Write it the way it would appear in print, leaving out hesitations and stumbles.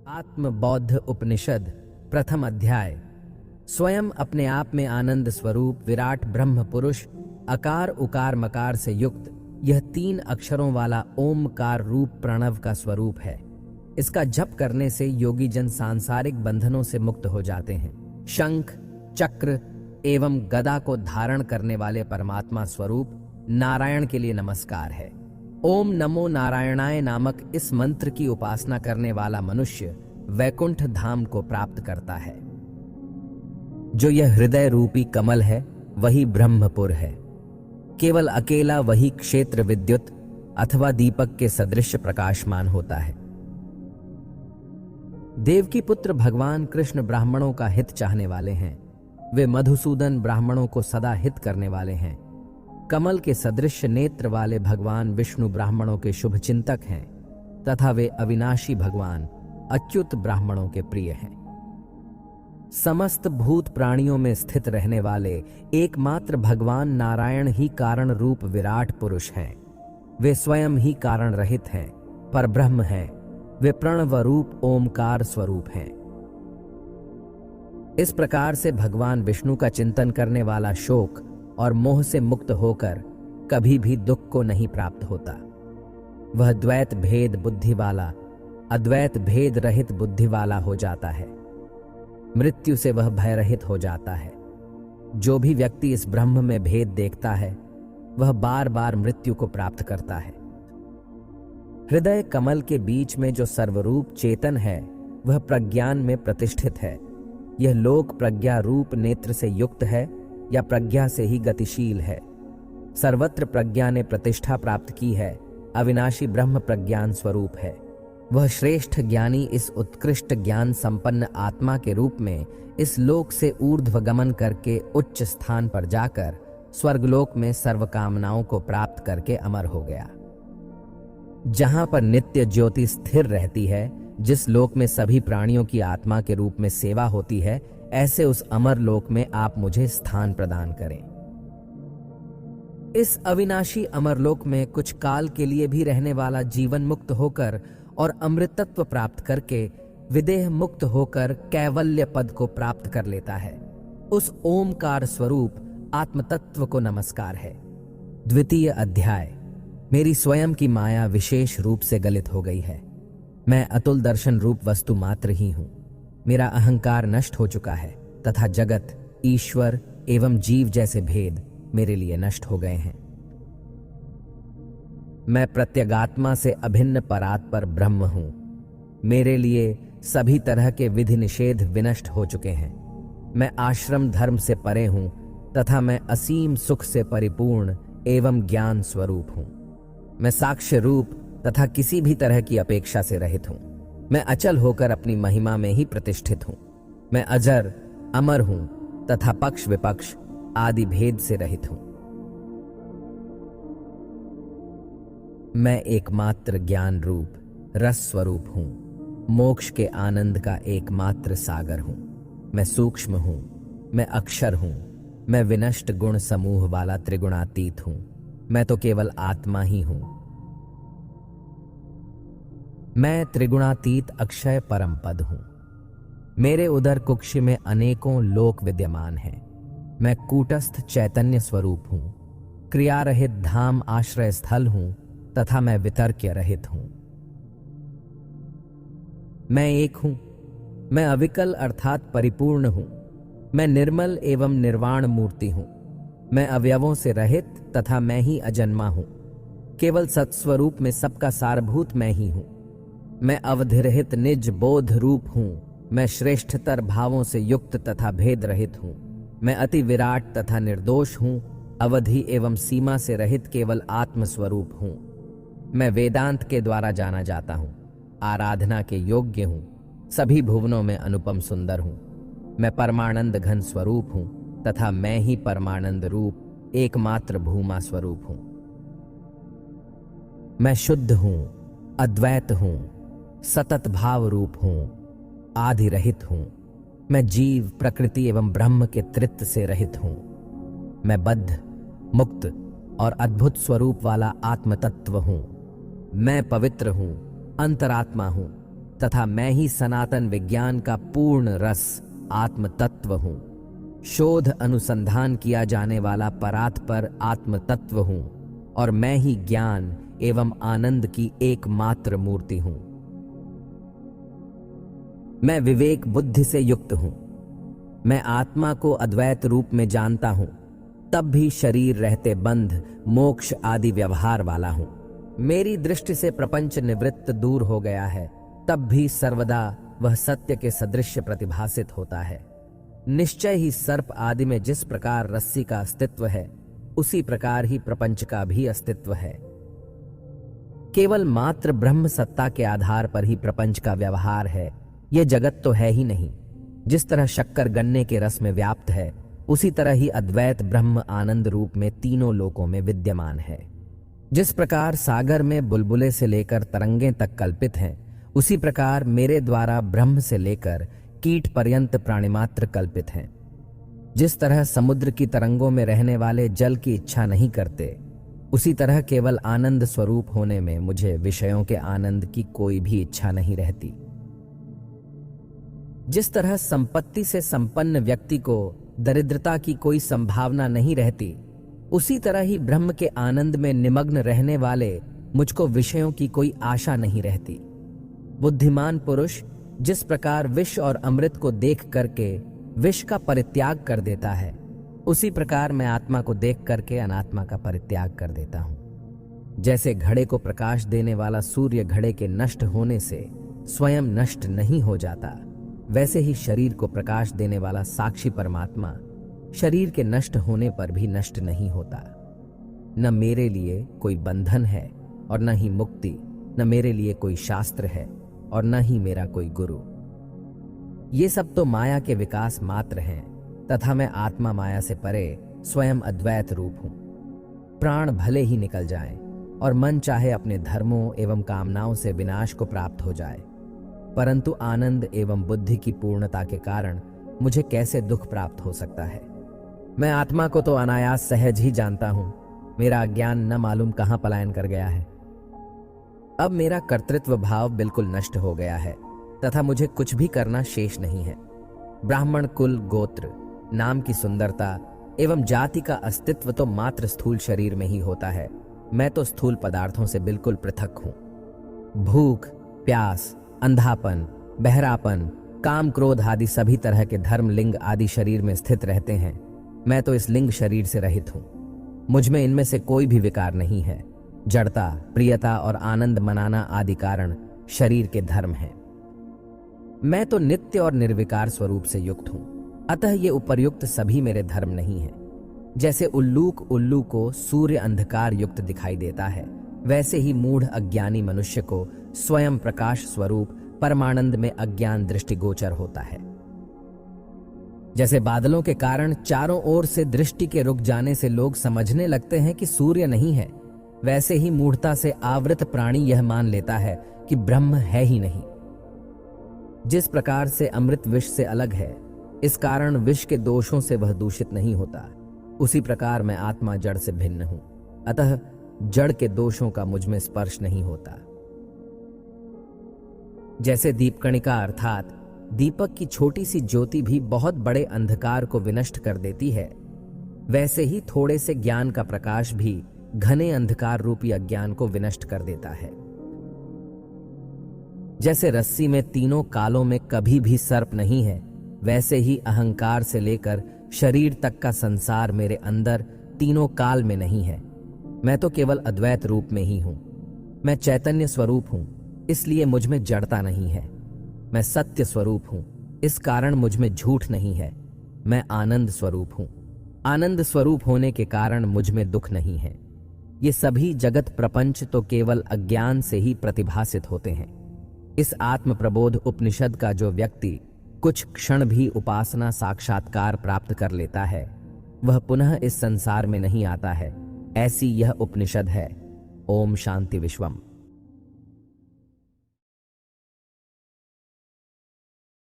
आत्मबौद्ध उपनिषद प्रथम अध्याय। स्वयं अपने आप में आनंद स्वरूप विराट ब्रह्म पुरुष अकार उकार मकार से युक्त यह 3 अक्षरों वाला ओमकार रूप प्रणव का स्वरूप है। इसका जप करने से योगी जन सांसारिक बंधनों से मुक्त हो जाते हैं। शंख, चक्र एवं गदा को धारण करने वाले परमात्मा स्वरूप नारायण के लिए नमस्कार है। ओम नमो नारायणाय नामक इस मंत्र की उपासना करने वाला मनुष्य वैकुंठ धाम को प्राप्त करता है। जो यह हृदय रूपी कमल है वही ब्रह्मपुर है। केवल अकेला वही क्षेत्र विद्युत अथवा दीपक के सदृश प्रकाशमान होता है। देवकी पुत्र भगवान कृष्ण ब्राह्मणों का हित चाहने वाले हैं। वे मधुसूदन ब्राह्मणों को सदा हित करने वाले हैं। कमल के सदृश नेत्र वाले भगवान विष्णु ब्राह्मणों के शुभ चिंतक हैं तथा वे अविनाशी भगवान अच्युत ब्राह्मणों के प्रिय हैं। समस्त भूत प्राणियों में स्थित रहने वाले एकमात्र भगवान नारायण ही कारण रूप विराट पुरुष हैं। वे स्वयं ही कारण रहित हैं, पर ब्रह्म हैं। वे प्रणव रूप ओमकार स्वरूप हैं। इस प्रकार से भगवान विष्णु का चिंतन करने वाला शोक और मोह से मुक्त होकर कभी भी दुख को नहीं प्राप्त होता। वह द्वैत भेद बुद्धि वाला अद्वैत भेद रहित बुद्धि वाला हो जाता है। मृत्यु से वह भयरहित हो जाता है। जो भी व्यक्ति इस ब्रह्म में भेद देखता है वह बार बार मृत्यु को प्राप्त करता है। हृदय कमल के बीच में जो सर्वरूप चेतन है वह प्रज्ञान में प्रतिष्ठित है। यह लोक प्रज्ञा रूप नेत्र से युक्त है या प्रज्ञा से ही गतिशील है। सर्वत्र प्रज्ञा ने प्रतिष्ठा प्राप्त की है। अविनाशी ब्रह्म प्रज्ञान स्वरूप है। वह श्रेष्ठ ज्ञानी इस उत्कृष्ट ज्ञान संपन्न आत्मा के रूप में इस लोक से ऊर्ध्व गमन करके उच्च स्थान पर जाकर स्वर्गलोक में सर्व कामनाओं को प्राप्त करके अमर हो गया। जहां पर नित्य ज्योति स्थिर रहती है, जिस लोक में सभी प्राणियों की आत्मा के रूप में सेवा होती है, ऐसे उस अमर लोक में आप मुझे स्थान प्रदान करें। इस अविनाशी अमरलोक में कुछ काल के लिए भी रहने वाला जीवन मुक्त होकर और अमृतत्व प्राप्त करके विदेह मुक्त होकर कैवल्य पद को प्राप्त कर लेता है। उस ओमकार स्वरूप आत्मतत्व को नमस्कार है। द्वितीय अध्याय। मेरी स्वयं की माया विशेष रूप से गलित हो गई है। मैं अतुल दर्शन रूप वस्तु मात्र ही हूं। मेरा अहंकार नष्ट हो चुका है तथा जगत, ईश्वर एवं जीव जैसे भेद मेरे लिए नष्ट हो गए हैं। मैं प्रत्यगात्मा से अभिन्न परात्पर ब्रह्म हूं। मेरे लिए सभी तरह के विधि निषेध विनष्ट हो चुके हैं। मैं आश्रम धर्म से परे हूं तथा मैं असीम सुख से परिपूर्ण एवं ज्ञान स्वरूप हूं। मैं साक्ष्य रूप तथा किसी भी तरह की अपेक्षा से रहित हूं। मैं अचल होकर अपनी महिमा में ही प्रतिष्ठित हूं। मैं अजर अमर हूं तथा पक्ष विपक्ष आदि भेद से रहित हूं। मैं एकमात्र ज्ञान रूप रस स्वरूप हूं। मोक्ष के आनंद का एकमात्र सागर हूं। मैं सूक्ष्म हूं। मैं अक्षर हूं। मैं विनष्ट गुण समूह वाला त्रिगुणातीत हूं। मैं तो केवल आत्मा ही हूं। मैं त्रिगुणातीत अक्षय परम पद हूं। मेरे उदर कुक्ष में अनेकों लोक विद्यमान हैं। मैं कूटस्थ चैतन्य स्वरूप हूं। क्रिया रहित धाम आश्रय स्थल हूं तथा मैं वितर्क्य रहित हूं। मैं एक हूं। मैं अविकल अर्थात परिपूर्ण हूं। मैं निर्मल एवं निर्वाण मूर्ति हूं। मैं अवयवों से रहित तथा मैं ही अजन्मा हूं। केवल सत्स्वरूप में सबका सारभूत मैं ही हूं। मैं अवधिरहित निज बोध रूप हूं। मैं श्रेष्ठतर भावों से युक्त तथा भेद रहित हूं। मैं अति विराट तथा निर्दोष हूं। अवधि एवं सीमा से रहित केवल आत्म स्वरूप हूं। मैं वेदांत के द्वारा जाना जाता हूं। आराधना के योग्य हूं। सभी भुवनों में अनुपम सुंदर हूं। मैं परमानंद घन स्वरूप हूं तथा मैं ही परमानंद रूप एकमात्र भूमा स्वरूप हूं। मैं शुद्ध हूं, अद्वैत हूं, सतत भाव रूप हूं, आदि रहित हूं। मैं जीव, प्रकृति एवं ब्रह्म के त्रित्व से रहित हूं। मैं बद्ध, मुक्त और अद्भुत स्वरूप वाला आत्म तत्व हूं। मैं पवित्र हूं, अंतरात्मा हूं। तथा मैं ही सनातन विज्ञान का पूर्ण रस आत्म तत्व हूं। शोध अनुसंधान किया जाने वाला परात्पर आत्म तत्व हूं और मैं ही ज्ञान एवं आनंद की एकमात्र मूर्ति हूं। मैं विवेक बुद्धि से युक्त हूं। मैं आत्मा को अद्वैत रूप में जानता हूं, तब भी शरीर रहते बंध मोक्ष आदि व्यवहार वाला हूं। मेरी दृष्टि से प्रपंच निवृत्त दूर हो गया है, तब भी सर्वदा वह सत्य के सदृश प्रतिभासित होता है। निश्चय ही सर्प आदि में जिस प्रकार रस्सी का अस्तित्व है, उसी प्रकार ही प्रपंच का भी अस्तित्व है। केवल मात्र ब्रह्म सत्ता के आधार पर ही प्रपंच का व्यवहार है। यह जगत तो है ही नहीं। जिस तरह शक्कर गन्ने के रस में व्याप्त है, उसी तरह ही अद्वैत ब्रह्म आनंद रूप में तीनों लोकों में विद्यमान है। जिस प्रकार सागर में बुलबुले से लेकर तरंगें तक कल्पित हैं, उसी प्रकार मेरे द्वारा ब्रह्म से लेकर कीट पर्यंत प्राणिमात्र कल्पित हैं। जिस तरह समुद्र की तरंगों में रहने वाले जल की इच्छा नहीं करते, उसी तरह केवल आनंद स्वरूप होने में मुझे विषयों के आनंद की कोई भी इच्छा नहीं रहती। जिस तरह संपत्ति से संपन्न व्यक्ति को दरिद्रता की कोई संभावना नहीं रहती, उसी तरह ही ब्रह्म के आनंद में निमग्न रहने वाले मुझको विषयों की कोई आशा नहीं रहती। बुद्धिमान पुरुष जिस प्रकार विष और अमृत को देख करके विष का परित्याग कर देता है, उसी प्रकार मैं आत्मा को देख करके अनात्मा का परित्याग कर देता हूं। जैसे घड़े को प्रकाश देने वाला सूर्य घड़े के नष्ट होने से स्वयं नष्ट नहीं हो जाता, वैसे ही शरीर को प्रकाश देने वाला साक्षी परमात्मा शरीर के नष्ट होने पर भी नष्ट नहीं होता। न मेरे लिए कोई बंधन है और न ही मुक्ति, न मेरे लिए कोई शास्त्र है और न ही मेरा कोई गुरु। ये सब तो माया के विकास मात्र हैं, तथा मैं आत्मा माया से परे स्वयं अद्वैत रूप हूं। प्राण भले ही निकल जाएं और मन चाहे अपने धर्मों एवं कामनाओं से विनाश को प्राप्त हो जाए, परंतु आनंद एवं बुद्धि की पूर्णता के कारण मुझे कैसे दुख प्राप्त हो सकता है। मैं आत्मा को तो अनायास सहज ही जानता हूं। मेरा अज्ञान न मालूम कहां पलायन कर गया है। अब मेरा कर्तृत्व भाव बिल्कुल नष्ट हो गया है तथा मुझे कुछ भी करना शेष नहीं है। ब्राह्मण कुल, गोत्र, नाम की सुंदरता एवं जाति का अस्तित्व तो मात्र स्थूल शरीर में ही होता है। मैं तो स्थूल पदार्थों से बिल्कुल पृथक हूं। भूख, प्यास, अंधापन, बहरापन, काम, क्रोध आदि सभी तरह के धर्म लिंग आदि शरीर में स्थित रहते हैं। मैं तो इस लिंग शरीर से रहित हूं। मुझ में इनमें से कोई भी विकार नहीं है। जड़ता, प्रियता और आनंद मनाना आदि कारण शरीर के धर्म हैं। मैं तो नित्य और निर्विकार स्वरूप से युक्त हूं, अतः ये उपर्युक्त सभी मेरे धर्म नहीं है। जैसे उल्लू को सूर्य अंधकार युक्त दिखाई देता है, वैसे ही मूढ़ अज्ञानी मनुष्य को स्वयं प्रकाश स्वरूप परमानंद में अज्ञान दृष्टिगोचर होता है। जैसे बादलों के कारण चारों ओर से दृष्टि के रुक जाने से लोग समझने लगते हैं कि सूर्य नहीं है, वैसे ही मूढ़ता से आवृत प्राणी यह मान लेता है कि ब्रह्म है ही नहीं। जिस प्रकार से अमृत विष से अलग है, इस कारण विष के दोषों से वह दूषित नहीं होता, उसी प्रकार मैं आत्मा जड़ से भिन्न हूं, अतः जड़ के दोषों का मुझ में स्पर्श नहीं होता। जैसे दीपकणिका अर्थात दीपक की छोटी सी ज्योति भी बहुत बड़े अंधकार को विनष्ट कर देती है, वैसे ही थोड़े से ज्ञान का प्रकाश भी घने अंधकार रूपी अज्ञान को विनष्ट कर देता है। जैसे रस्सी में तीनों कालों में कभी भी सर्प नहीं है, वैसे ही अहंकार से लेकर शरीर तक का संसार मेरे अंदर तीनों काल में नहीं है। मैं तो केवल अद्वैत रूप में ही हूं। मैं चैतन्य स्वरूप हूं, इसलिए मुझ में जड़ता नहीं है। मैं सत्य स्वरूप हूं, इस कारण मुझ में झूठ नहीं है। मैं आनंद स्वरूप हूं, आनंद स्वरूप होने के कारण मुझ में दुख नहीं है। ये सभी जगत प्रपंच तो केवल अज्ञान से ही प्रतिभासित होते हैं। इस आत्म प्रबोध उपनिषद का जो व्यक्ति कुछ क्षण भी उपासना साक्षात्कार प्राप्त कर लेता है, वह पुनः इस संसार में नहीं आता है। ऐसी यह उपनिषद है। ओम शांति विश्वम।